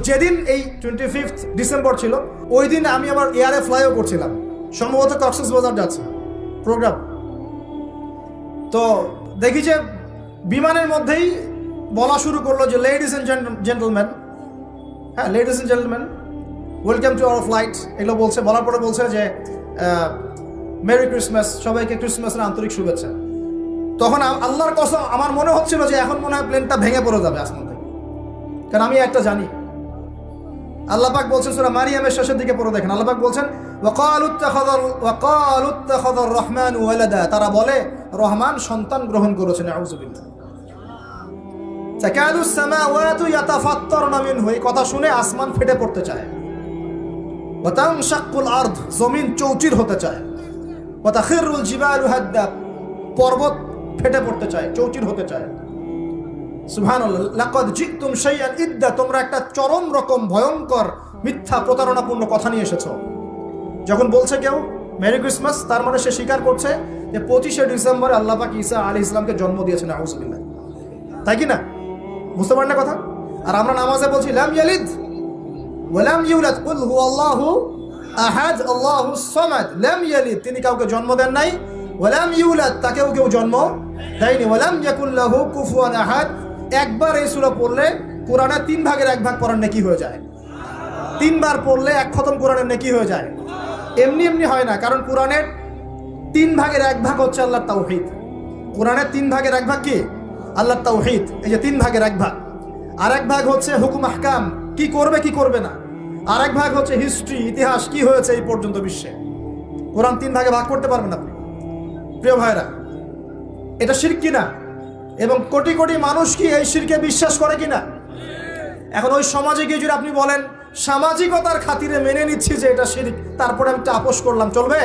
যেদিন এই 25 ডিসেম্বর ছিল, ওই দিন আমি আবার এয়ারে ফ্লাইও করছিলাম, সম্ভবত কক্সবাজার যাচ্ছে প্রোগ্রাম। তো দেখি যে বিমানের মধ্যেই বলা শুরু করলো যে লেডিস এন্ড জেন্টলম্যান, হ্যাঁ ladies and gentleman, welcome to our flight, এগুলো বলছে। বলার পরে বলছে যে মেরি ক্রিসমাস, সবাইকে ক্রিসমাসের আন্তরিক শুভেচ্ছা। তখন আল্লাহর কসম আমার মনে হচ্ছিল যে এখন মনে হয় প্লেনটা ভেঙে পড়ে যাবে আসমান থেকে, কারণ আমি একটা জানি। আল্লাহ পাক বলছেন সূরা মারিয়ামের শেষের দিকে পড়ে দেখেন, আল্লাহ পাক বলছেন ওয়াকালু ইত্তাখাযার রহমানু ওয়ালাদা, তারা বলে রহমান সন্তান গ্রহণ করেছেন। আউযুবিল্লাহ। তাকাদুস সামাওয়াতু ইয়াতাফাত্তারনা মিনহু, এই কথা শুনে আসমান ফেটে পড়তে চায়। ওয়া তানশাক্কুল আরদ, জমিন চৌচির হতে চায়। ওয়া তাখিরুল জিবালু হাদ্দা, পর্বত ফেটে পড়তে চায়, চৌচির হতে চায়। সুবহানাল্লাহ। লাকাদ জিতুম শাইআন ইদ্দা, তোমরা একটা চরম রকম ভয়ঙ্কর মিথ্যা প্রতারণাপূর্ণ কথা নিয়ে এসেছো। যখন বলছে কেউ মেরি ক্রিসমাস, তার মানে সে স্বীকার করছে যে 25শে ডিসেম্বরে আল্লাহ পাক ঈসা আলাইহিস সালামকে জন্ম দিয়েছেন। আউযুবিল্লাহ। তাই কি না? বুঝতে পারেন না কথা? আর আমরা নামাজে বলছি লাম ইয়ালিদ ওয়া লাম ইউলাদ, কুল হুয়াল্লাহু আহাদ আল্লাহুস সামাদ। লাম ইয়ালিদ, তিনি কাউকে জন্ম দেন নাই, ওয়া লাম ইউলাদ, তাকেও কেউ জন্ম দেয়নি, ওয়া লাম ইয়াকুল লাহু কুফুয়ান আহাদ। একবার এই সূরা পড়লে কোরআনের 3 ভাগের 1 ভাগ পড়ার নেকি হয়ে যায়। 3 বার পড়লে 1 খতম কোরআনের নেকি হয়ে যায়। এমনি এমনি হয় না, কারণ কোরআনের 3 ভাগের 1 ভাগ হচ্ছে আল্লাহর তাওহীদ। কোরআনের 3 ভাগের 1 ভাগ কি? আল্লাহর তাওহীদ। এই যে 3 ভাগের 1 ভাগ, আর 1 ভাগ হচ্ছে হুকুম আহকাম, কি করবে কি করবে না। আর 1 ভাগ হচ্ছে হিস্ট্রি, ইতিহাস, কি হয়েছে এই পর্যন্ত বিশ্বে। কোরআন 3 ভাগে ভাগ করতে পারবেন আপনি। প্রিয় ভাইরা, এটা শিরক কিনা? এবং কোটি কোটি মানুষ কি এই শিরকে বিশ্বাস করে কিনা? এখন ওই সমাজে গিয়ে যদি আপনি বলেন সামাজিকতার খাতিরে মেনে নিচ্ছি যে এটা শিরক, তারপরে আমি একটা আপোষ করলাম, চলবে?